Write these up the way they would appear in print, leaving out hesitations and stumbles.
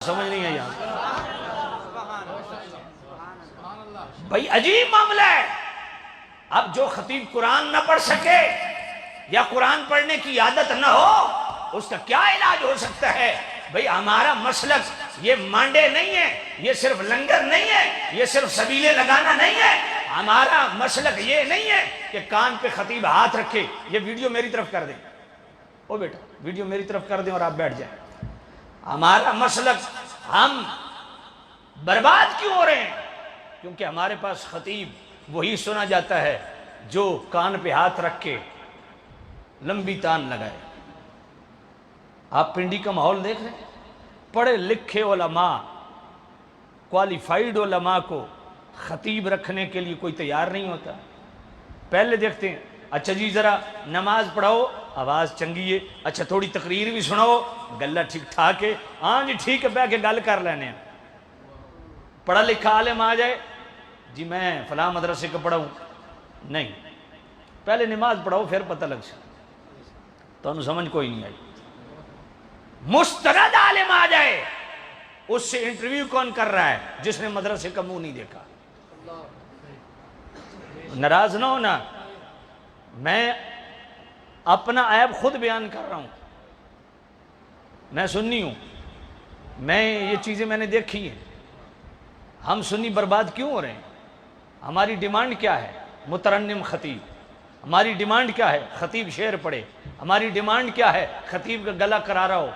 سمجھ نہیں ہے یہاں بھائی عجیب معاملہ ہے۔ اب جو خطیب قرآن نہ پڑھ سکے یا قرآن پڑھنے کی عادت نہ ہو اس کا کیا علاج ہو سکتا ہے؟ بھائی ہمارا مسلک یہ مانڈے نہیں ہے، یہ صرف لنگر نہیں ہے، یہ صرف سبیلے لگانا نہیں ہے۔ ہمارا مسلک یہ نہیں ہے کہ کان پہ خطیب ہاتھ رکھے۔ یہ ویڈیو میری طرف کر دیں، او بیٹا ویڈیو میری طرف کر دیں اور آپ بیٹھ جائیں۔ ہمارا مسلک، ہم برباد کیوں ہو رہے ہیں؟ کیونکہ ہمارے پاس خطیب وہی سنا جاتا ہے جو کان پہ ہاتھ رکھ کے لمبی تان لگائے۔ آپ پنڈی کا ماحول دیکھ رہے ہیں، پڑھے لکھے علماء، کوالیفائیڈ علماء کو خطیب رکھنے کے لیے کوئی تیار نہیں ہوتا۔ پہلے دیکھتے ہیں اچھا جی ذرا نماز پڑھاؤ، آواز چنگی ہے، اچھا تھوڑی تقریر بھی سناؤ، گلہ ٹھیک ٹھاک ہے، ہاں جی ٹھیک ہے، بیٹھ کے گل کر لینے ہیں۔ پڑھا لکھا عالم آ جائے، جی میں فلاں مدرسے کا پڑھا ہوں، نہیں، پہلے نماز پڑھاؤ پھر پتہ لگ سکتا۔ تو انہوں سمجھ کوئی نہیں آئی۔ مستند عالم آ جائے، اس سے انٹرویو کون کر رہا ہے؟ جس نے مدرسے کا منہ نہیں دیکھا۔ ناراض نہ ہونا، میں اپنا عیب خود بیان کر رہا ہوں، میں سنی ہوں، میں یہ چیزیں میں نے دیکھی ہیں۔ ہم سنی برباد کیوں ہو رہے ہیں؟ ہماری ڈیمانڈ کیا ہے؟ مترنم خطیب۔ ہماری ڈیمانڈ کیا ہے؟ خطیب شعر پڑھے۔ ہماری ڈیمانڈ کیا ہے؟ خطیب کا گلا کرارا ہو۔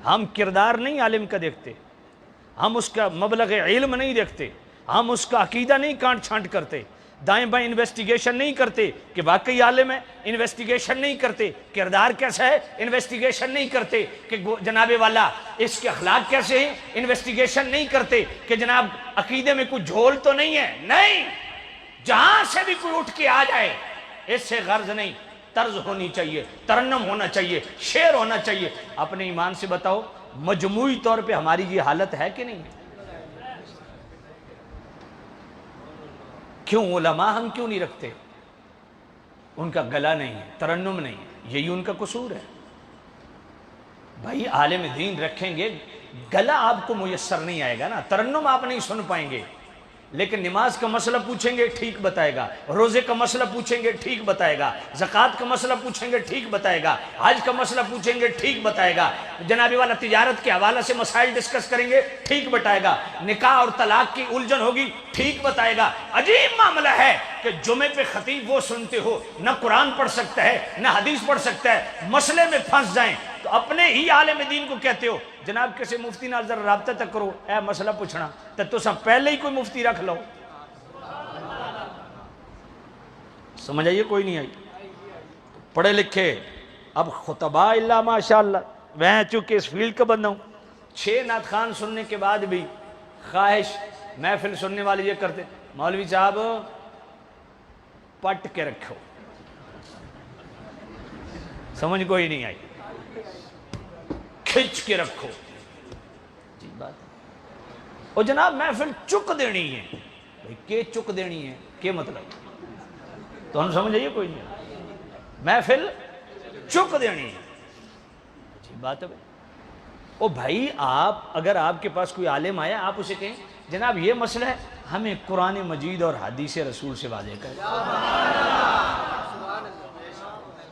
ہم کردار نہیں عالم کا دیکھتے، ہم اس کا مبلغ علم نہیں دیکھتے، ہم اس کا عقیدہ نہیں کانٹ چھانٹ کرتے، دائیں بائیں انویسٹیگیشن نہیں کرتے کہ واقعی عالم ہے، انویسٹیگیشن نہیں کرتے کردار کیسا ہے، انویسٹیگیشن نہیں کرتے کہ جناب والا اس کے اخلاق کیسے ہیں، انویسٹیگیشن نہیں کرتے کہ جناب عقیدے میں کوئی جھول تو نہیں ہے۔ نہیں، جہاں سے بھی کوئی اٹھ کے آ جائے، اس سے غرض نہیں، طرز ہونی چاہیے، ترنم ہونا چاہیے، شعر ہونا چاہیے۔ اپنے ایمان سے بتاؤ مجموعی طور پہ ہماری یہ حالت ہے کہ نہیں؟ کیوں علماء ہم کیوں نہیں رکھتے؟ ان کا گلا نہیں ہے، ترنم نہیں ہے، یہی ان کا قصور ہے۔ بھائی عالم دین رکھیں گے، گلا آپ کو میسر نہیں آئے گا نا، ترنم آپ نہیں سن پائیں گے، لیکن نماز کا مسئلہ پوچھیں گے ٹھیک بتائے گا، روزے کا مسئلہ پوچھیں گے ٹھیک بتائے گا، زکوٰۃ کا مسئلہ پوچھیں گے ٹھیک بتائے گا، حج کا مسئلہ پوچھیں گے ٹھیک بتائے گا، جنابی والا تجارت کے حوالے سے مسائل ڈسکس کریں گے ٹھیک بتائے گا، نکاح اور طلاق کی الجھن ہوگی ٹھیک بتائے گا۔ عجیب معاملہ ہے کہ جمعے پہ خطیب وہ سنتے ہو نہ قرآن پڑھ سکتا ہے نہ حدیث پڑھ سکتا ہے، مسئلے میں پھنس جائیں تو اپنے ہی عالم دین کو کہتے ہو جناب کسی مفتی نال ذرا رابطہ تک کرو، اے مسئلہ پوچھنا، تو سب پہلے ہی کوئی مفتی رکھ لو۔ سمجھ آئیے کوئی نہیں آئی؟ پڑھے لکھے اب خطباء اللہ ماشاءاللہ، میں چونکہ اس فیلڈ کا بندہ ہوں، 6 نعت خوان سننے کے بعد بھی خواہش محفل سننے والے یہ کرتے، مولوی صاحب پٹ کے رکھو۔ سمجھ کوئی نہیں آئی؟ کھچ کے رکھو، جی بات ہے۔ اور جناب محفل چک دینی ہے، بھئی کہ چک دینی ہے کہ مطلب تو ہم سمجھ آئیے کوئی نہیں، محفل چک دینی ہے، جی بات ہے بھائی۔ او بھائی آپ اگر آپ کے پاس کوئی عالم آیا آپ اسے کہیں جناب یہ مسئلہ ہے، ہمیں قرآن مجید اور حدیث رسول سے واضح کریں۔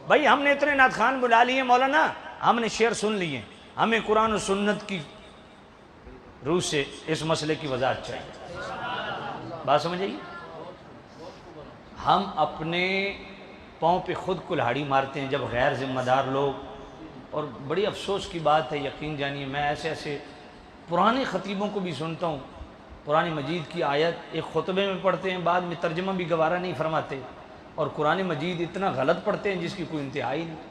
بھائی ہم نے اتنے نعت خوان بلا لیے مولانا، ہم نے شعر سن لیے، ہمیں قرآن و سنت کی روح سے اس مسئلے کی وضاحت چاہیے۔ بات سمجھ آئیے؟ ہم اپنے پاؤں پہ خود کلہاڑی مارتے ہیں جب غیر ذمہ دار لوگ، اور بڑی افسوس کی بات ہے، یقین جانیے میں ایسے پرانے خطیبوں کو بھی سنتا ہوں، قرآن مجید کی آیت ایک خطبے میں پڑھتے ہیں، بعد میں ترجمہ بھی گوارہ نہیں فرماتے، اور قرآن مجید اتنا غلط پڑھتے ہیں جس کی کوئی انتہا ہی نہیں۔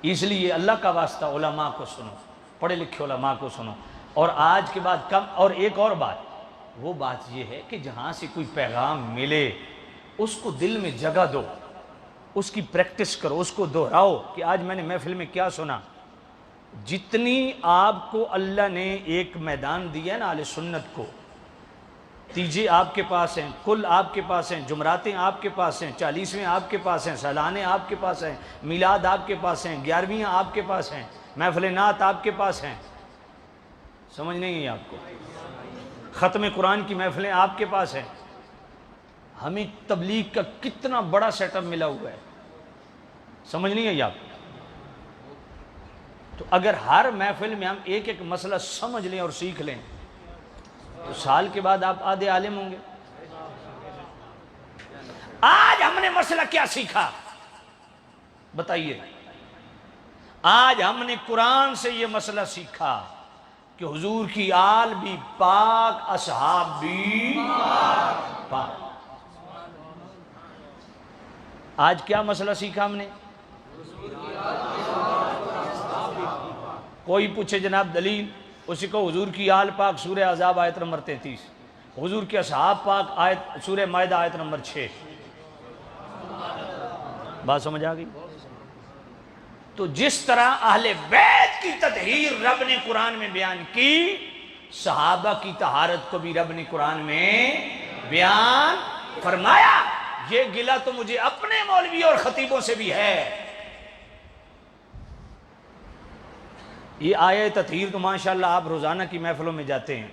اس لیے اللہ کا واسطہ علماء کو سنو، پڑھے لکھے علماء کو سنو، اور آج کے بعد کم، اور ایک اور بات، وہ بات یہ ہے کہ جہاں سے کوئی پیغام ملے اس کو دل میں جگہ دو، اس کی پریکٹس کرو، اس کو دہراؤ کہ آج میں نے محفل میں کیا سنا۔ جتنی آپ کو اللہ نے ایک میدان دیا ہے نا اہل سنت کو، تیجے آپ کے پاس ہیں، کل آپ کے پاس ہیں، جمراتیں آپ کے پاس ہیں، 40ویں آپ کے پاس ہیں، سالانے آپ کے پاس ہیں، میلاد آپ کے پاس ہیں، 11ویں آپ کے پاس ہیں، محفل نعت آپ کے پاس ہیں. سمجھ نہیں ہے آپ کو؟ ختم قرآن کی محفلیں آپ کے پاس ہیں. ہمیں تبلیغ کا کتنا بڑا سیٹ اپ ملا ہوا ہے. سمجھ نہیں ہے آپ کو؟ تو اگر ہر محفل میں ہم ایک ایک مسئلہ سمجھ لیں اور سیکھ لیں تو سال کے بعد آپ آدھے عالم ہوں گے. آج ہم نے مسئلہ کیا سیکھا بتائیے؟ آج ہم نے قرآن سے یہ مسئلہ سیکھا کہ حضور کی آل بھی پاک، اصحاب بھی پاک. آج کیا مسئلہ سیکھا ہم نے؟ کوئی پوچھے جناب دلیل، اسی کو حضور کی آل پاک سورہ احزاب آیت نمبر 33، حضور کے اصحاب پاک آیت سورہ مائدہ آیت نمبر 6. بات سمجھ آ گئی؟ تو جس طرح اہل بیت کی تطہیر رب نے قرآن میں بیان کی، صحابہ کی طہارت کو بھی رب نے قرآن میں بیان فرمایا. یہ گلہ تو مجھے اپنے مولوی اور خطیبوں سے بھی ہے. یہ آیہ تطہیر تو ماشاءاللہ آپ روزانہ کی محفلوں میں جاتے ہیں.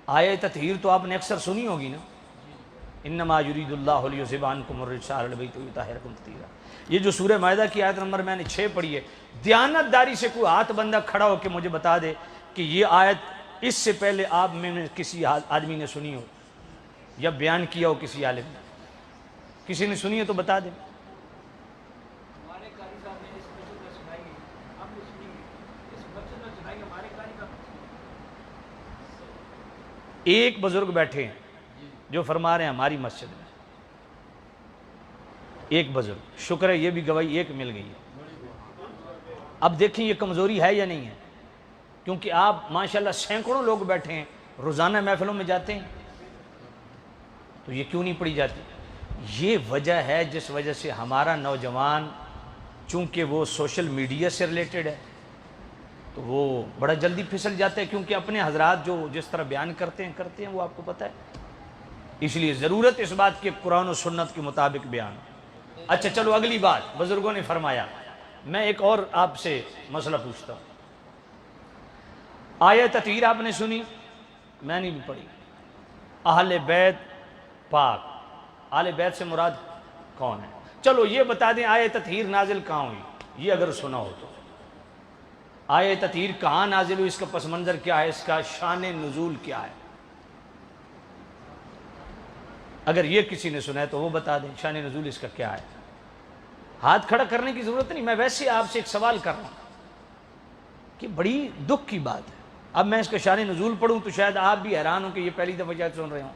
آیہ تطہیر تو آپ نے اکثر سنی ہوگی نا، انما یرید اللہ لیذھب عنکم الرجس اہل البیت ویطہرکم تطہیرا. یہ جو سورہ مائدہ کی آیت نمبر میں نے 6 پڑھی ہے، دیانتداری سے کوئی ہاتھ بندہ کھڑا ہو کے مجھے بتا دے کہ یہ آیت اس سے پہلے آپ میں نے کسی آدمی نے سنی ہو یا بیان کیا ہو کسی عالم نے. کسی نے سنی ہے تو بتا دیں. ایک بزرگ بیٹھے ہیں جو فرما رہے ہیں ہماری مسجد میں، ایک بزرگ، شکر ہے یہ بھی گواہی ایک مل گئی ہے. اب دیکھیں یہ کمزوری ہے یا نہیں ہے؟ کیونکہ آپ ماشاءاللہ سینکڑوں لوگ بیٹھے ہیں، روزانہ محفلوں میں جاتے ہیں، تو یہ کیوں نہیں پڑھی جاتی؟ یہ وجہ ہے جس وجہ سے ہمارا نوجوان چونکہ وہ سوشل میڈیا سے ریلیٹڈ ہے تو وہ بڑا جلدی پھسل جاتا ہے، کیونکہ اپنے حضرات جو جس طرح بیان کرتے ہیں وہ آپ کو پتہ ہے. اس لیے ضرورت اس بات کے قرآن و سنت کے مطابق بیان. اچھا چلو اگلی بات بزرگوں نے فرمایا. میں ایک اور آپ سے مسئلہ پوچھتا ہوں. آیہ تطہیر آپ نے سنی، میں نے بھی پڑھی. اہل بیت پاک، اہل بیت سے مراد کون ہے؟ چلو یہ بتا دیں آیہ تطہیر نازل کہاں ہوئی، یہ اگر سنا ہو تو. آیہ تطہیر کہاں نازل ہوئی، اس کا پس منظر کیا ہے، اس کا شان نزول کیا ہے؟ اگر یہ کسی نے سنا ہے تو وہ بتا دیں شان نزول اس کا کیا ہے. ہاتھ کھڑا کرنے کی ضرورت نہیں، میں ویسے آپ سے ایک سوال کر رہا ہوں کہ بڑی دکھ کی بات ہے. اب میں اس کا شان نزول پڑھوں تو شاید آپ بھی حیران ہوں کہ یہ پہلی دفعہ شاید سن رہے ہوں.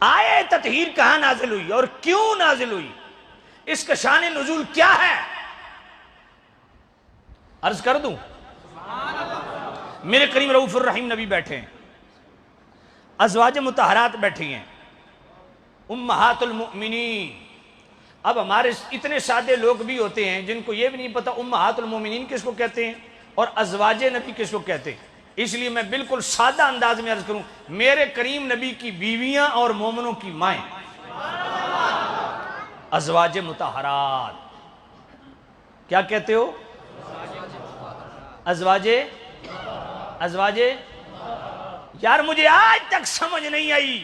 آیہ تطہیر کہاں نازل ہوئی اور کیوں نازل ہوئی، اس کا شان نزول کیا ہے؟ عرض کر دوں. میرے کریم رؤوف الرحیم نبی بیٹھے ہیں، ازواج مطہرات بیٹھی ہیں، امہات المؤمنین. اب ہمارے اتنے سادے لوگ بھی ہوتے ہیں جن کو یہ بھی نہیں پتا امہات المؤمنین کس کو کہتے ہیں اور ازواج نبی کس کو کہتے ہیں. اس لیے میں بالکل سادہ انداز میں عرض کروں، میرے کریم نبی کی بیویاں اور مومنوں کی مائیں ازواج مطہرات. کیا کہتے ہو؟ ازواج یار مجھے آج تک سمجھ نہیں آئی.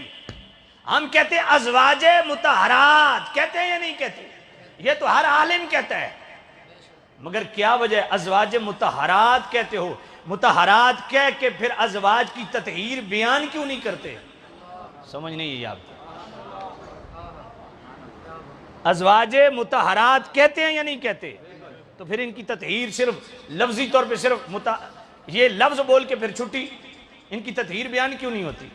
ہم کہتے ہیں ازواج مطہرات، کہتے ہیں یا نہیں کہتے؟ یہ تو ہر عالم کہتا ہے، مگر کیا وجہ ہے ازواج مطہرات کہتے ہو؟ مطہرات کہہ کے پھر ازواج کی تطہیر بیان کیوں نہیں کرتے؟ سمجھ نہیں ہے آپ کو. ازواج مطہرات کہتے ہیں یا نہیں کہتے؟ تو پھر ان کی تطہیر صرف لفظی طور پہ صرف یہ لفظ بول کے پھر چھٹی، ان کی تطہیر بیان کیوں نہیں ہوتی؟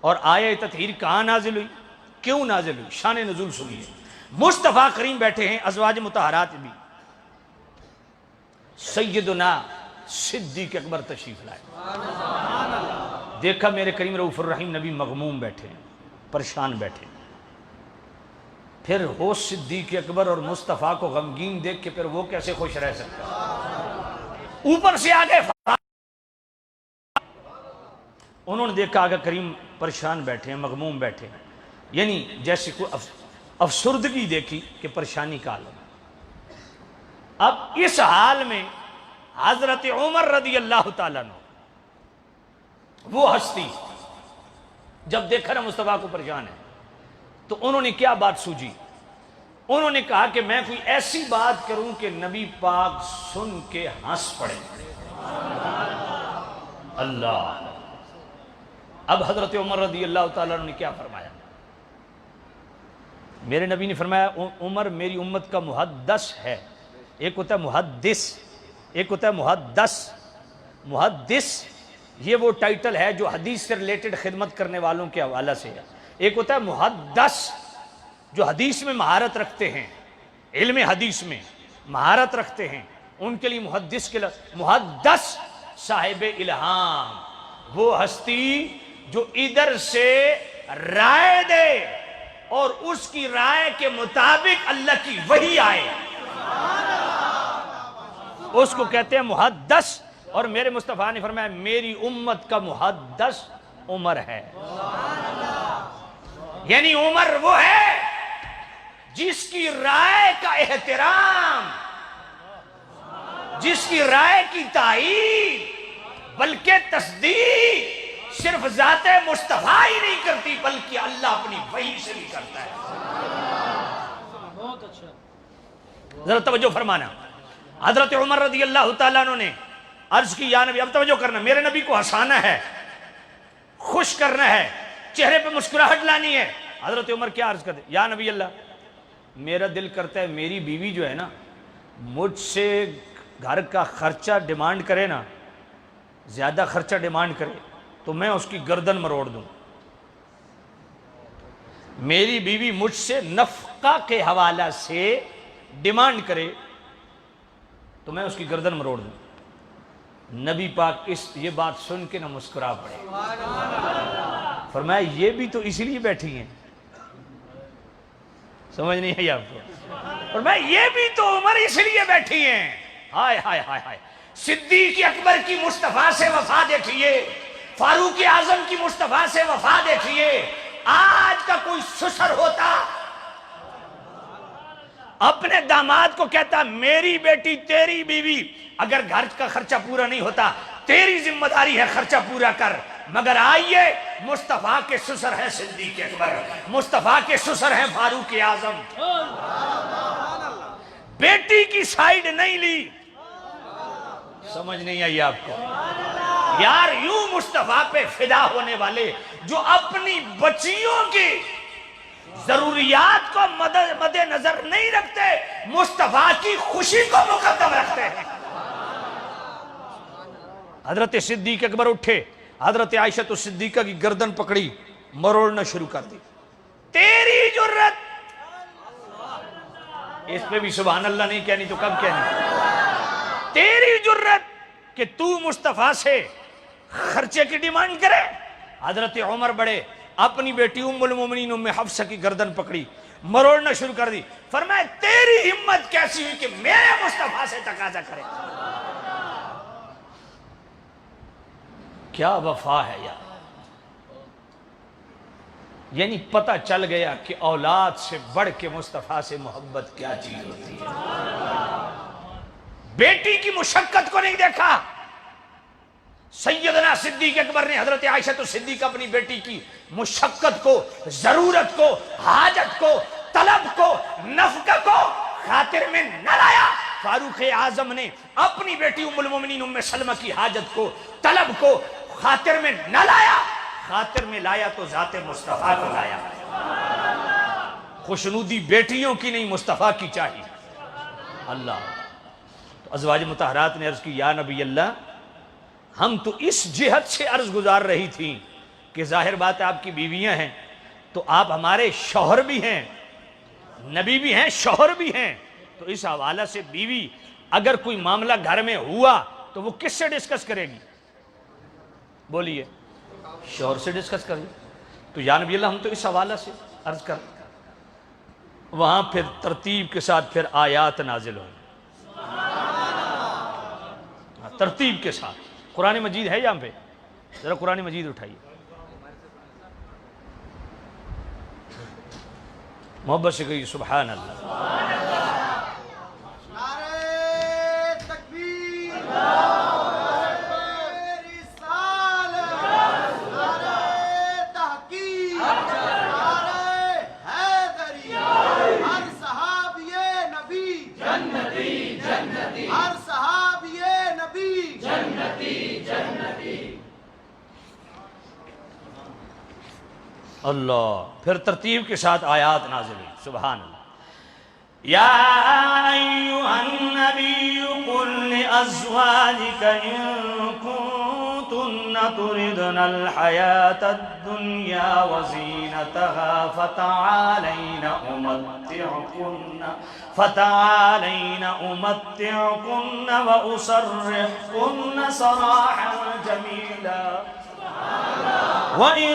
اور آیہ تطہیر کہاں نازل ہوئی، کیوں نازل ہوئی، شان نزول سنیے. مصطفیٰ کریم بیٹھے ہیں، ازواج مطہرات بھی. سیدنا صدیق اکبر تشریف لائے. دیکھا میرے کریم رؤوف الرحیم نبی مغموم بیٹھے ہیں، پریشان بیٹھے ہیں. پھر ہو صدیق اکبر اور مصطفیٰ کو غمگین دیکھ کے پھر وہ کیسے خوش رہ سکتا؟ اوپر سے آگے انہوں نے دیکھا کہ کریم پریشان بیٹھے ہیں، مغموم بیٹھے ہیں، یعنی جیسے کوئی افسردگی دیکھی کہ پریشانی کا عالم۔ اب اس حال میں حضرت عمر رضی اللہ تعالیٰ عنہ، وہ ہستی جب دیکھا نا مصطفیٰ کو پریشان ہے، تو انہوں نے کیا بات سوچی؟ انہوں نے کہا کہ میں کوئی ایسی بات کروں کہ نبی پاک سن کے ہنس پڑے۔ اللہ! اب حضرت عمر رضی اللہ تعالیٰ عنہ نے کیا فرمایا؟ میرے نبی نے فرمایا عمر میری امت کا محدث ہے۔ ایک ہوتا ہے محدث، ایک ہوتا ہے محدث۔ محدث یہ وہ ٹائٹل ہے جو حدیث سے ریلیٹڈ خدمت کرنے والوں کے حوالہ سے ہے۔ ایک ہوتا ہے محدث جو حدیث میں مہارت رکھتے ہیں، علم حدیث میں مہارت رکھتے ہیں، ان کے لیے محدث کے لفظ۔ محدث صاحب الہام، وہ ہستی جو ادھر سے رائے دے اور اس کی رائے کے مطابق اللہ کی وحی آئے، اس کو کہتے ہیں محدث۔ اور میرے مصطفیٰ نے فرمایا میری امت کا محدث عمر ہے۔ یعنی عمر وہ ہے جس کی رائے کا احترام، جس کی رائے کی تائید بلکہ تصدیق صرف ذات مصطفیٰ ہی نہیں کرتی بلکہ اللہ اپنی وحی سے بھی کرتا ہے۔ ذرا توجہ فرمانا۔ حضرت عمر رضی اللہ تعالیٰ عنہ نے عرض کی یا نبی، اب توجہ کرنا، میرے نبی کو ہنسانا ہے، خوش کرنا ہے، چہرے پہ مسکراہٹ لانی ہے۔ حضرت عمر کیا عرض کرتے؟ یا نبی اللہ، میرا دل کرتا ہے میری بیوی جو ہے نا مجھ سے گھر کا خرچہ ڈیمانڈ کرے نا، زیادہ خرچہ ڈیمانڈ کرے تو میں اس کی گردن مروڑ دوں۔ میری بیوی مجھ سے نفقہ کے حوالہ سے ڈیمانڈ کرے تو میں اس کی گردن مروڑ دوں۔ نبی پاک یہ بات سن کے نہ مسکرا پڑے، فرمایا یہ بھی تو اسی لیے بیٹھی ہیں، سمجھ نہیں ہے آپ کو؟ فرمایا یہ بھی تو عمر اس لیے بیٹھی ہیں۔ ہائے ہائے ہائے ہائے! صدیق اکبر کی مصطفیٰ سے وفا دیکھیے، فاروق اعظم کی مصطفیٰ سے وفا دیکھیے۔ آج کا کوئی سسر ہوتا اپنے داماد کو کہتا میری بیٹی تیری بیوی، اگر گھر کا خرچہ پورا نہیں ہوتا تیری ذمہ داری ہے خرچہ پورا کر، مگر آئیے مصطفیٰ کے سسر ہیں صدیق اکبر، مصطفیٰ کے سسر ہیں فاروق اعظم، بیٹی کی سائیڈ نہیں لی۔ سمجھ نہیں آئی آپ کو؟ یار یوں مصطفیٰ پہ فدا ہونے والے جو اپنی بچیوں کی ضروریات کو مد نظر نہیں رکھتے، مصطفیٰ کی خوشی کو مقدم رکھتے ہیں۔ حضرت صدیق اکبر اٹھے، حضرت عائشہ صدیقہ کی گردن پکڑی، مروڑنا شروع کر دی۔ تیری جرت، اس پہ بھی سبحان اللہ نہیں کہنی تو کب کہنی؟ تیری جرت کہ تو مصطفیٰ سے خرچے کی ڈیمانڈ کرے۔ حضرت عمر بڑے، اپنی بیٹی ام المومنین ام حفصہ کی گردن پکڑی، مروڑنا شروع کر دی۔ فرمایا تیری ہمت کیسی ہوئی کہ میرے مصطفیٰ سے تقاضا کرے؟ کیا وفا ہے یار! یعنی پتہ چل گیا کہ اولاد سے بڑھ کے مصطفیٰ سے محبت کیا چیز ہوتی ہے۔ بیٹی کی مشقت کو نہیں دیکھا۔ سیدنا صدیق اکبر نے حضرت عائشہ صدیقہ اپنی بیٹی کی مشقت کو، ضرورت کو، حاجت کو، طلب کو، نفقہ کو خاطر میں نہ لایا۔ فاروق اعظم نے اپنی بیٹی ام المومنین ام سلمہ کی حاجت کو، طلب کو خاطر میں نہ لایا، خاطر میں لایا تو ذات مصطفیٰ کو لایا۔ خوشنودی بیٹیوں کی نہیں مصطفیٰ کی چاہیے۔ اللہ! تو ازواج مطہرات نے عرض کی یا نبی اللہ، ہم تو اس جہت سے عرض گزار رہی تھیں کہ ظاہر بات ہے آپ کی بیویاں ہیں تو آپ ہمارے شوہر بھی ہیں، نبی بھی ہیں، شوہر بھی ہیں، تو اس حوالہ سے بیوی اگر کوئی معاملہ گھر میں ہوا تو وہ کس سے ڈسکس کرے گی؟ بولیے، شوہر سے ڈسکس کرے گی۔ تو یا نبی اللہ ہم تو اس حوالہ سے عرض کر، وہاں پھر ترتیب کے ساتھ پھر آیات نازل ہوئی، ترتیب کے ساتھ۔ قرآن مجید ہے یہاں پہ، ذرا قرآن مجید اٹھائیے، محبت سے کہیے سبحان اللہ۔ نعرہ تکبیر، نعرہ تحقیق، نعرہ حیدری، ہر صحابی نبی جنتی جنتی، ہر صحابی نبی جنتی جنتی۔ اللہ، پھر ترتیب کے ساتھ آیات نازل ہوئی، سبحان اللہ۔ یا ایہا النبی قل لأزواجک ان کنتن تردن الحیاة الدنیا وزینتها فتعالین امتعکن واسرحکن سراحا جمیلا وَإِن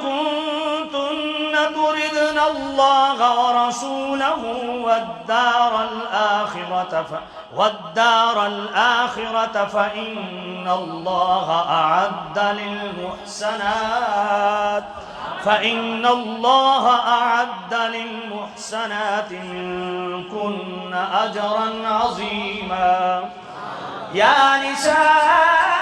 كُنتُنَّ تُرِدْنَ اللَّهَ وَرَسُولَهُ وَالدَّارَ الْآخِرَةَ فَإِنَّ اللَّهَ أَعَدَّ لِلْمُحْسَنَاتِ مِنكُنَّ أَجْرًا عَظِيمًا۔ یا نساء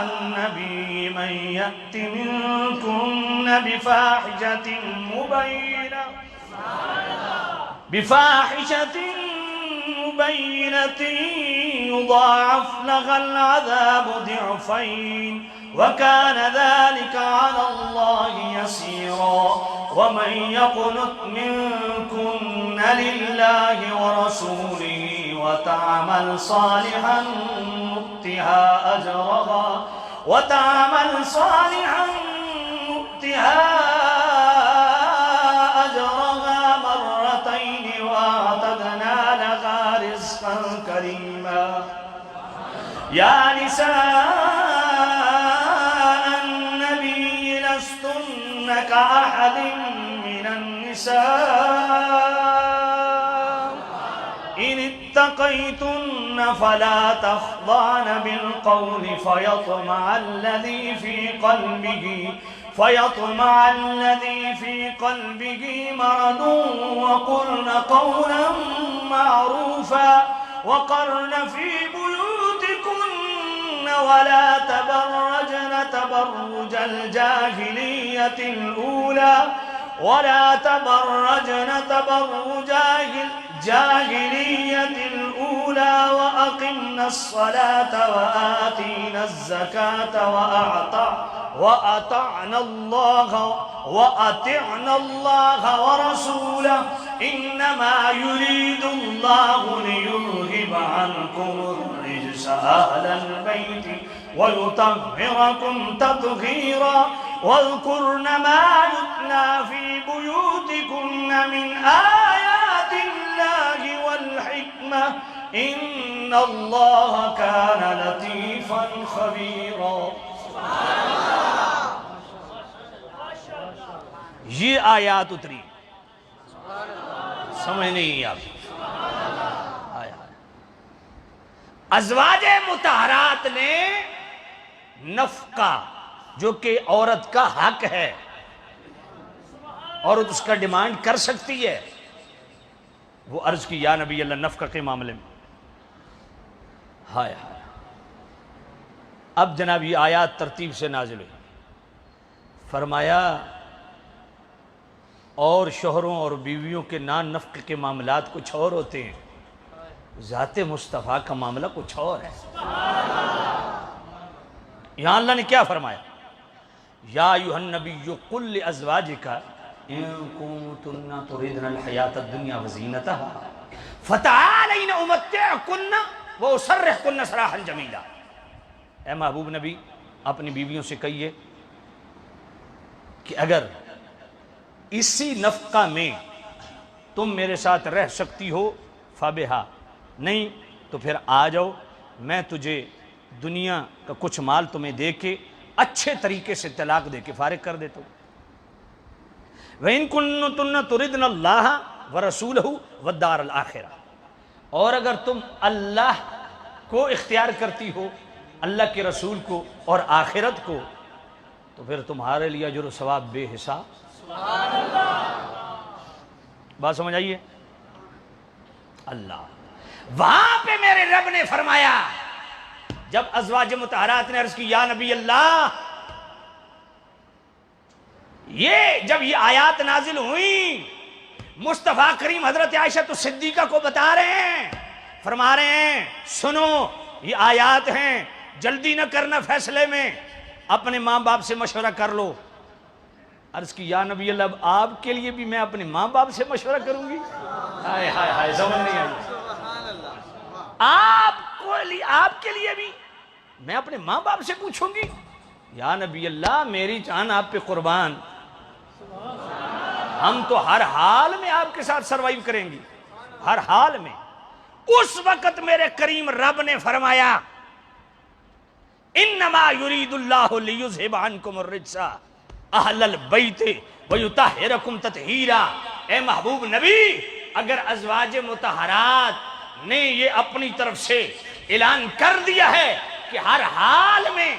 النبي من يأت منكن بفاحشة مبينة يضاعف لها العذاب ضعفين وكان ذلك على الله يسيرا۔ ومن يقنت منكن لله ورسوله وتعمل صالحا نؤتها أجرها مرتين وأعتدنا لها رزقا كريما۔ يا نساء النبي لستن كأحد من النساء إن اتقيتن فلا تخضعن بالقول فيطمع الذي في قلبه مرض وقلن قولا معروفا وقرن في بيوتكن ولا تبرجن تبرج الجاهلية الأولى وأقمنا الصلاة وآتينا الزكاة وأطعنا الله ورسوله إنما يريد الله ليذهب عنكم الرجس أهل البيت ويطهركم تطهيرا۔ واذكرن ما يتلى في بيوتكن من آيات الله والحكمة إن الله كان لطيفا خبيرا۔ یہ آیات اتری، سمجھ نہیں آپ؟ ازواج مطہرات نے نفقہ جو کہ عورت کا حق ہے، عورت اس کا ڈیمانڈ کر سکتی ہے، وہ عرض کی یا نبی اللہ نفقہ کے معاملے میں۔ ہائے ہائے، اب جناب یہ آیات ترتیب سے نازل ہوئی، فرمایا اور شوہروں اور بیویوں کے نان نفقے کے معاملات کچھ اور ہوتے ہیں، ذات مصطفیٰ کا معاملہ کچھ اور ہے۔ یہاں اللہ نے کیا فرمایا؟ یا ایھا النبی قل لازواجک ان کنتن تردن الحیاۃ الدنیا وزینتها فتعالین امتعکن واسرحکن سراحا جمیلا۔ اے محبوب نبی اپنی بیویوں سے کہیے کہ اگر اسی نفقہ میں تم میرے ساتھ رہ سکتی ہو فبہا، نہیں تو پھر آ جاؤ، میں تجھے دنیا کا کچھ مال تمہیں دے کے اچھے طریقے سے طلاق دے کے فارغ کر دیتا ہوں۔ وَإِن كُنتُنَّ تُرِدْنَ اللَّهَ وَرَسُولَهُ وَالدَّارَ الْآخِرَةَ، اور اگر تم اللہ کو اختیار کرتی ہو، اللہ کے رسول کو اور آخرت کو، تو پھر تمہارے لیے اجر و ثواب بے حساب۔ بات سمجھ آئیے؟ اللہ وہاں پہ میرے رب نے فرمایا، جب ازواج مطہرات نے عرض کی یا نبی اللہ، جب یہ آیات نازل ہوئیں، مصطفیٰ کریم حضرت عائشہ صدیقہ کو بتا رہے ہیں، فرما رہے ہیں سنو یہ آیات ہیں، جلدی نہ کرنا فیصلے میں، اپنے ماں باپ سے مشورہ کر لو۔ عرض کی یا نبی اللہ، اب آپ کے لیے بھی میں اپنے ماں باپ سے مشورہ کروں گی؟ ہائے ہائے ہائے، سمجھ نہیں آئی۔ آپ کے لیے بھی میں اپنے ماں باپ سے پوچھوں گی؟ یا نبی اللہ میری جان آپ پہ قربان، ہم تو ہر حال میں آپ کے ساتھ سروائیو کریں گی، ہر حال میں۔ اس وقت میرے کریم رب نے فرمایا انما یرید اللہ لیذھب عنکم الرجس اہل البیت ویطہرکم تطہیرا۔ اے محبوب نبی، اگر ازواج مطہرات نے یہ اپنی طرف سے اعلان کر دیا ہے کہ ہر حال میں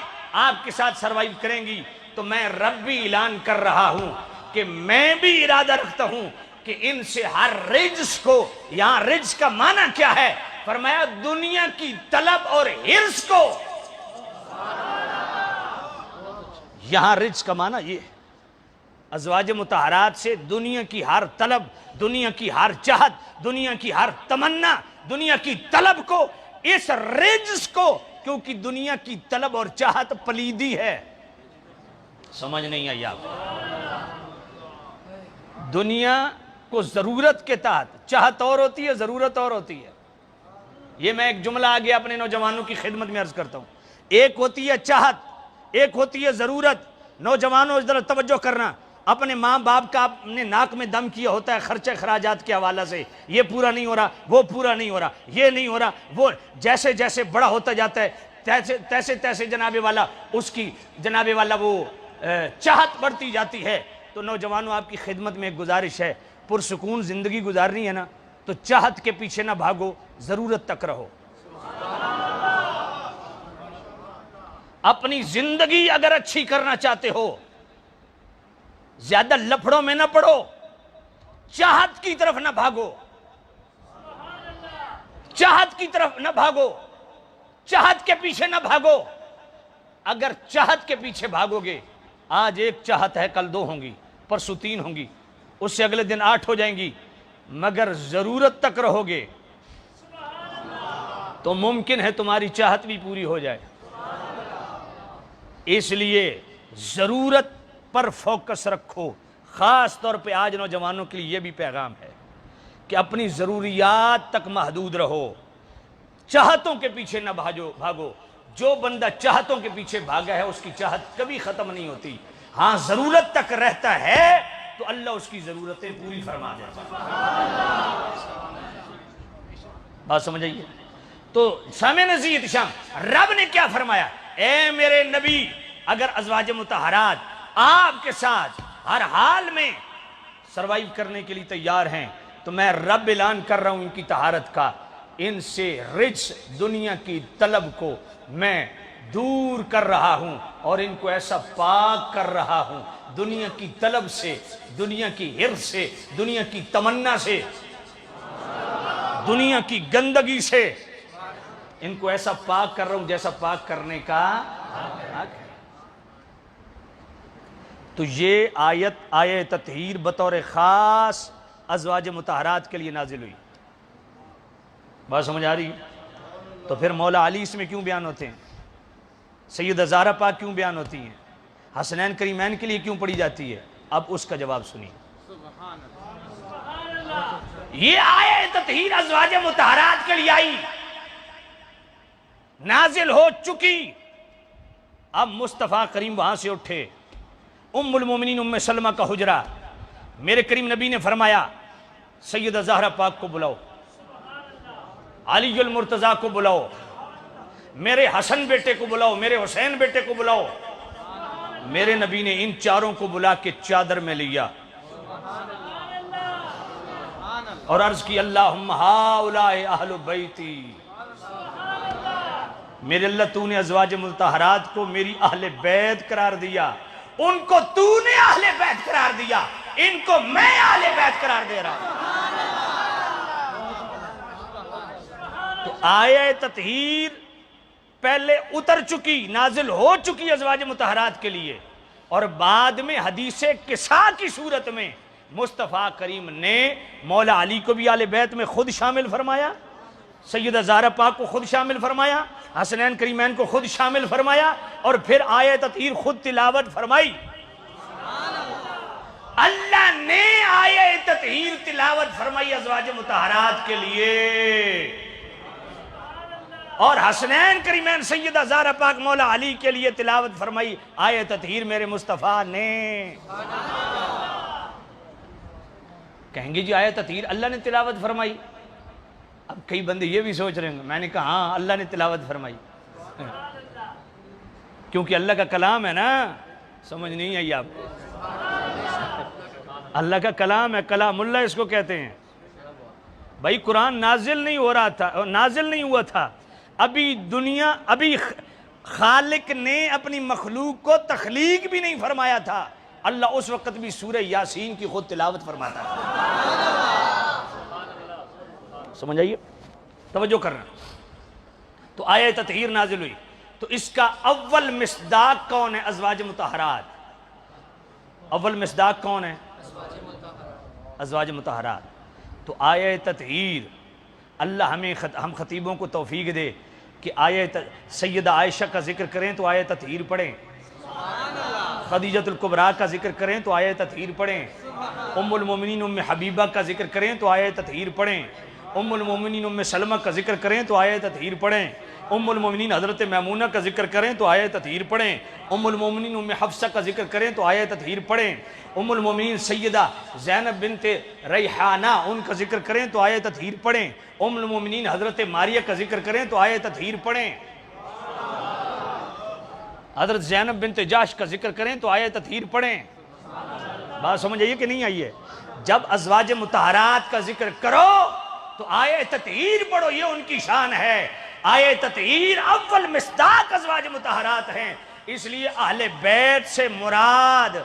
آپ کے ساتھ سروائیو کریں گی، تو میں رب بھی اعلان کر رہا ہوں کہ میں بھی ارادہ رکھتا ہوں کہ ان سے ہر رجس کو، یہاں رجس کا معنی کیا ہے؟ فرمایا دنیا کی طلب اور حرص کو، یہاں رجس کا معنی یہ ہے، ازواج مطہرات سے دنیا کی ہر طلب، دنیا کی ہر چاہت، دنیا کی ہر تمنا، دنیا کی طلب کو، اس رجس کو، کیونکہ دنیا کی طلب اور چاہت پلیدی ہے۔ سمجھ نہیں آئی آپ؟ دنیا کو ضرورت کے تحت چاہت اور ہوتی ہے، ضرورت اور ہوتی ہے۔ یہ میں ایک جملہ آگے اپنے نوجوانوں کی خدمت میں عرض کرتا ہوں، ایک ہوتی ہے چاہت، ایک ہوتی ہے ضرورت۔ نوجوانوں ذرا توجہ کرنا، اپنے ماں باپ کا آپ نے ناک میں دم کیا ہوتا ہے خرچہ خراجات کے حوالہ سے، یہ پورا نہیں ہو رہا، وہ پورا نہیں ہو رہا، یہ نہیں ہو رہا، وہ جیسے جیسے بڑا ہوتا جاتا ہے تیسے تیسے جناب والا اس کی جناب والا وہ چاہت بڑھتی جاتی ہے۔ تو نوجوانوں آپ کی خدمت میں ایک گزارش ہے، پرسکون زندگی گزارنی ہے نا تو چاہت کے پیچھے نہ بھاگو، ضرورت تک رہو۔ اپنی زندگی اگر اچھی کرنا چاہتے ہو، زیادہ لفڑوں میں نہ پڑو، چاہت کی طرف نہ بھاگو، چاہت کی طرف نہ بھاگو، چاہت کے پیچھے نہ بھاگو۔ اگر چاہت کے پیچھے بھاگو گے، آج ایک چاہت ہے کل دو ہوں گی، پرسوں تین ہوں گی، اس سے اگلے دن 8 ہو جائیں گی، مگر ضرورت تک رہو گے تو ممکن ہے تمہاری چاہت بھی پوری ہو جائے۔ اس لیے ضرورت پر فوکس رکھو۔ خاص طور پہ آج نوجوانوں کے لیے یہ بھی پیغام ہے کہ اپنی ضروریات تک محدود رہو، چاہتوں کے پیچھے نہ بھاگو۔ جو بندہ چاہتوں کے پیچھے بھاگا ہے اس کی چاہت کبھی ختم نہیں ہوتی۔ ہاں ضرورت تک رہتا ہے تو اللہ اس کی ضرورتیں پوری فرما دیتا ہے۔ بات سمجھ آئیے؟ تو سامعین عزیز شام، رب نے کیا فرمایا؟ اے میرے نبی، اگر ازواج مطہرات آپ کے ساتھ ہر حال میں سروائیو کرنے کے لیے تیار ہیں تو میں رب اعلان کر رہا ہوں ان کی طہارت کا، ان سے رجس دنیا کی طلب کو میں دور کر رہا ہوں اور ان کو ایسا پاک کر رہا ہوں دنیا کی طلب سے، دنیا کی حرص سے، دنیا کی تمنا سے، دنیا کی گندگی سے، ان کو ایسا پاک کر رہا ہوں جیسا پاک کرنے کا حق ہے۔ تو یہ آیت تطہیر بطور خاص ازواج مطہرات کے لیے نازل ہوئی۔ بات سمجھ آ رہی؟ تو پھر مولا علی اس میں کیوں بیان ہوتے ہیں؟ سیدہ زہرا پاک کیوں بیان ہوتی ہیں؟ حسنین کریمین کے لیے کیوں پڑھی جاتی ہے؟ اب اس کا جواب سنیے۔ یہ آیت تطہیر ازواج مطہرات کے لیے آئی، نازل ہو چکی، اب مصطفیٰ کریم وہاں سے اٹھے، ام المومنین ام سلمہ کا حجرہ، میرے کریم نبی نے فرمایا سیدہ زہرا پاک کو بلاؤ، علی المرتضیٰ کو بلاؤ، میرے حسن بیٹے کو بلاؤ، میرے حسین بیٹے کو بلاؤ، میرے نبی نے ان چاروں کو بلا کے چادر میں لیا اور عرض کی اللہم ہاؤلاء اہل بیتی، میرے اللہ تو نے ازواج مطہرات کو میری اہل بیت قرار دیا، ان کو تو نے اہل بیت قرار دیا، ان کو میں اہل بیت قرار دے رہا ہوں۔ تو آیہ تطہیر پہلے اتر چکی، نازل ہو چکی ازواج مطہرات کے لیے، اور بعد میں حدیث قصا کی صورت میں مصطفیٰ کریم نے مولا علی کو بھی اہل بیت میں خود شامل فرمایا، سیدہ زہرا پاک کو خود شامل فرمایا، حسنین کریمین کو خود شامل فرمایا، اور پھر آیہ تطہیر خود تلاوت فرمائی۔ اللہ نے آیہ تطہیر تلاوت فرمائی ازواج مطہرات کے لیے، اور حسنین کریمین سیدہ زہرا پاک مولا علی کے لیے تلاوت فرمائی آیہ تطہیر میرے مصطفیٰ نے۔ کہیں گے جی آیہ تطہیر اللہ نے تلاوت فرمائی؟ اب کئی بندے یہ بھی سوچ رہے ہیں، میں نے کہا ہاں اللہ نے تلاوت فرمائی، کیونکہ اللہ کا کلام ہے نا، سمجھ نہیں آئی آپ کو؟ اللہ کا کلام ہے، کلام اللہ اس کو کہتے ہیں۔ بھائی قرآن نازل نہیں ہو رہا تھا، نازل نہیں ہوا تھا، ابھی خالق نے اپنی مخلوق کو تخلیق بھی نہیں فرمایا تھا، اللہ اس وقت بھی سورہ یاسین کی خود تلاوت فرماتا ہے۔ سمجھ آئیے، توجہ کرنا۔ تو آیہ تطہیر نازل ہوئی، تو اس کا اول مصداق کون ہے؟ ازواج مطہرات۔ اول مصداق کون ہے؟ ازواج مطہرات۔ تو آیہ تطہیر اللہ ہم خطیبوں کو توفیق دے کہ سیدہ عائشہ کا ذکر کریں تو آیہ تطہیر پڑھیں، خدیجۃ الکبریٰ کا ذکر کریں تو آیہ تطہیر پڑھیں، ام المومنین ام حبیبہ کا ذکر کریں تو آیہ تطہیر پڑھیں، ام المومنین ام سلمہ کا ذکر کریں تو آیہ تطہیر پڑھیں، ام المومنین حضرت میمونہ کا ذکر کریں تو آیہ تطہیر پڑھیں، ام المومنین ام حفصہ کا ذکر کریں تو آیہ تطہیر پڑھیں، ام المومنین سیدہ زینب بنت ریحانہ ان کا ذکر کریں تو آیہ تطہیر پڑھیں، ام المومنین حضرت ماریہ کا ذکر کریں تو آیہ تطہیر پڑھیں، حضرت زینب بنت جاش کا ذکر کریں تو آیہ تطہیر پڑھیں۔ بات سمجھ آئیے کہ نہیں آئیے؟ جب ازواج مطہرات کا ذکر کرو تو آیہ تطہیر پڑھو، یہ ان کی شان ہے۔ آیہ تطہیر اول مصداق ازواج مطہرات ہیں، اس لیے اہل بیت سے مراد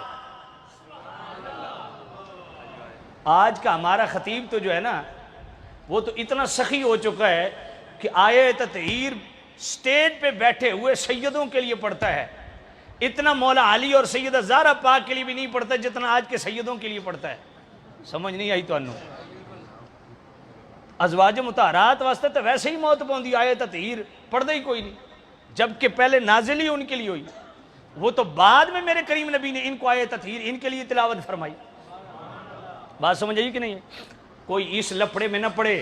آج کا ہمارا خطیب تو جو ہے نا وہ تو اتنا سخی ہو چکا ہے کہ آیہ تطہیر سٹیج پہ بیٹھے ہوئے سیدوں کے لیے پڑھتا ہے، اتنا مولا علی اور سیدہ زہرا پاک کے لیے بھی نہیں پڑھتا جتنا آج کے سیدوں کے لیے پڑھتا ہے۔ سمجھ نہیں آئی تو انہوں ازواج مطہرات واسطے تو ویسے ہی موت پوندی، آیہ تطہیر پڑھ دے ہی کوئی نہیں، جبکہ پہلے نازل ہی ان کے لیے ہوئی، وہ تو بعد میں میرے کریم نبی نے ان کو آیہ تطہیر ان کے لیے تلاوت فرمائی۔ بات سمجھ آئی کہ نہیں ہے؟ کوئی اس لپڑے میں نہ پڑے۔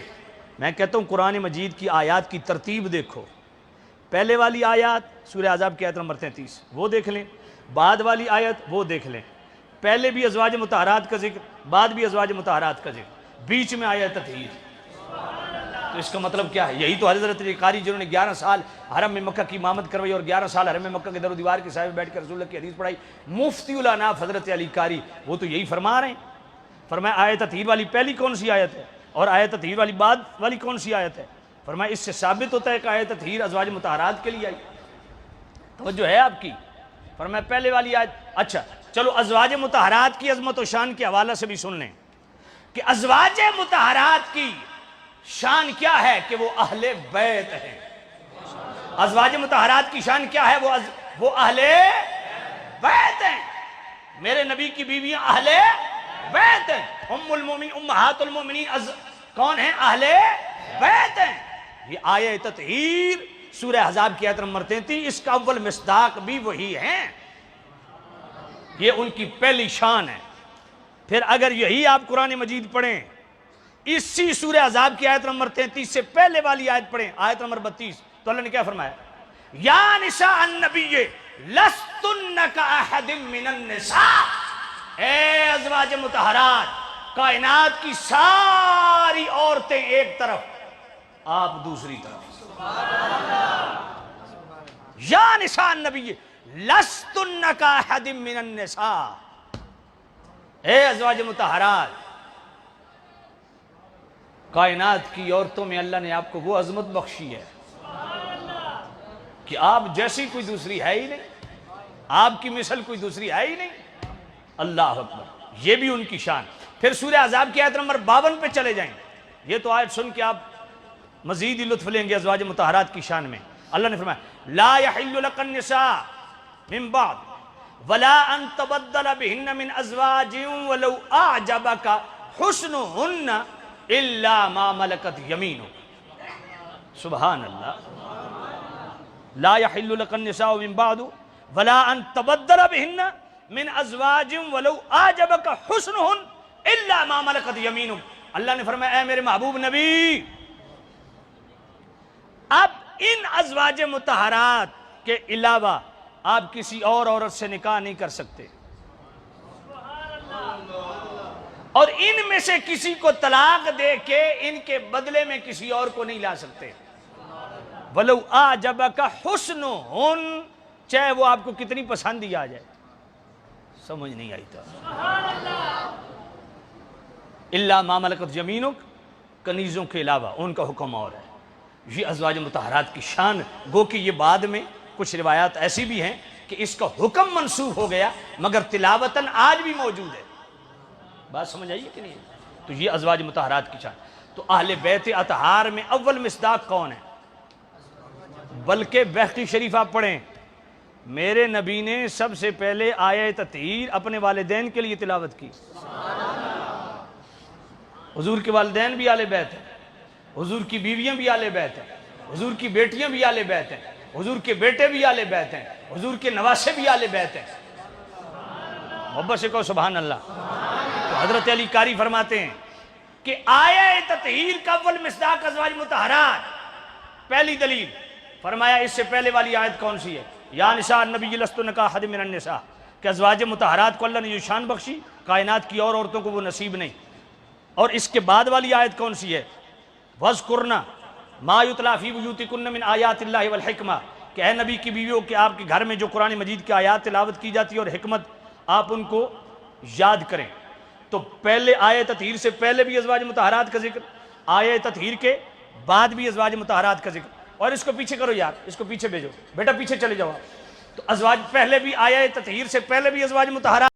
میں کہتا ہوں قرآن مجید کی آیات کی ترتیب دیکھو، پہلے والی آیات سورہ احزاب کی آیت نمبر 33 وہ دیکھ لیں، بعد والی آیت وہ دیکھ لیں، پہلے بھی ازواج مطہرات کا ذکر، بعد بھی ازواج مطہرات کا ذکر، بیچ میں آیت تطہیر۔ تو اس کا مطلب کیا ہے؟ یہی تو حضرت علی قاری جنہوں نے 11 سال حرم میں مکہ کی امامت کروائی اور 11 سال حرم میں مکہ کے در و دیوار کے صاحب بیٹھ کر رسول اللہ کی حدیث پڑھائی، مفتی الاناف حضرت علی قاری وہ تو یہی فرما رہے ہیں۔ فرمایا آیت تطہیر والی پہلی کون سی آیت ہے اور آیت تطہیر والی بعد والی کون سی آیت ہے؟ فرمایا اس سے ثابت ہوتا ہے کہ آیت تطہیر ازواج مطہرات کے لیے آئی۔ توجہ ہے آپ کی؟ فرمایا پہلے والی آیت۔ اچھا چلو ازواج مطہرات کی عظمت و شان کے حوالے سے بھی سن لیں کہ ازواج مطہرات کی شان کیا ہے کہ وہ اہل بیت ہیں۔ ازواج مطہرات کی شان کیا ہے؟ وہ اہل بیت ہیں، میرے نبی کی بیویاں اہل بیت ہیں، ام المومنین امہات المومنین کون ہیں؟ اہل بیت ہیں۔ یہ آیہ تطہیر سورہ احزاب کی آیت نمبر 33 اس کا اول مصداق بھی وہی ہیں، یہ ان کی پہلی شان ہے۔ پھر اگر یہی آپ قرآن مجید پڑھیں، اسی سورہ احزاب کی آیت نمبر 33 سے پہلے والی آیت پڑھیں، آیت نمبر 32، تو اللہ نے کیا فرمایا؟ یا نساء النبی لستن کاحد من النساء، اے ازواج مطہرات، کائنات کی ساری عورتیں ایک طرف آپ دوسری طرف۔ یا نساء النبی لستن کاحد من النساء، اے ازواج مطہرات، کائنات کی عورتوں میں اللہ نے آپ کو وہ عظمت بخشی ہے کہ آپ جیسی کوئی دوسری ہے ہی نہیں، آپ کی مثل کوئی دوسری ہے ہی نہیں۔ اللہ اکبر، یہ بھی ان کی شان۔ پھر سورہ احزاب کی آیت نمبر 52 پہ چلے جائیں، یہ تو آیت سن کے آپ مزید ہی لطف لیں گے ازواج مطہرات کی شان میں۔ اللہ نے فرمایا لا يحل لك النساء من بعد ولا ان تبدل بهن من ازواج ولو اعجبك حسنهن الا ما ملكت يمينك۔ سبحان اللہ، لا يحل لك النساء من بعد ولا ان تبدل بهن من ازواج ولو اعجبك حسنهن الا ما ملكت يمينك۔ اللہ نے فرمایا اے میرے محبوب نبی، اب ان ازواج مطہرات کے علاوہ آپ کسی اور عورت سے نکاح نہیں کر سکتے، اور ان میں سے کسی کو طلاق دے کے ان کے بدلے میں کسی اور کو نہیں لا سکتے۔ وَلَوْ أَعْجَبَكَ حُسْنُهُنَّ، چاہے وہ آپ کو کتنی پسند ہی آ جائے۔ سمجھ نہیں آئی تھا۔ إِلَّا مَا مَلَكَتْ يَمِينُكَ، کنیزوں کے علاوہ ان کا حکم اور ہے۔ یہ ازواج مطہرات کی شان، گو کہ یہ بعد میں کچھ روایات ایسی بھی ہیں کہ اس کا حکم منسوخ ہو گیا مگر تلاوتاً آج بھی موجود ہے۔ بات سمجھ آئیے کہ نہیں؟ تو یہ ازواج مطہرات کی شان۔ تو اہل بیت اطہار میں اول مصداق کون ہے؟ بلکہ بہقی شریف آپ پڑھیں، میرے نبی نے سب سے پہلے آیہ تطہیر اپنے والدین کے لیے تلاوت کی۔ حضور کے والدین بھی اہل بیت ہیں، حضور کی بیویاں بھی اہل بیت ہیں، حضور کی بیٹیاں بھی اہل بیت ہیں، حضور کے بیٹے بھی اہل بیت ہیں، حضور کے نواسے بھی اہل بیت ہیں۔ محبت سے کہو سبحان اللہ۔ تو حضرت علی قاری فرماتے ہیں کہ آیہ تطہیر کا اول مصداق ازواج مطہرات، پہلی دلیل فرمایا اس سے پہلے والی آیت کون سی ہے؟ یا نساء النبی لستن کاحد من النساء، کہ ازواج مطہرات کو اللہ نے جو شان بخشی کائنات کی اور عورتوں کو وہ نصیب نہیں۔ اور اس کے بعد والی آیت کون سی ہے؟ وَاذْكُرْنَ مَا يُتْلَى فِي بُيُوتِكُنَّ مِنْ آیَاتِ اللَّهِ وَالْحِکْمَةِ، کہ اے نبی کی بیویوں کہ آپ کے گھر میں جو قرآن مجید کی آیات تلاوت کی جاتی ہے اور حکمت، آپ ان کو یاد کریں۔ تو پہلے آیہ تطہیر سے پہلے بھی ازواج مطہرات کا ذکر، آیہ تطہیر کے بعد بھی ازواج مطہرات کا ذکر۔ اور اس کو پیچھے کرو یار، اس کو پیچھے بھیجو، بیٹا پیچھے چلے جاؤ۔ تو ازواج پہلے بھی آیہ تطہیر سے پہلے بھی ازواج مطہرات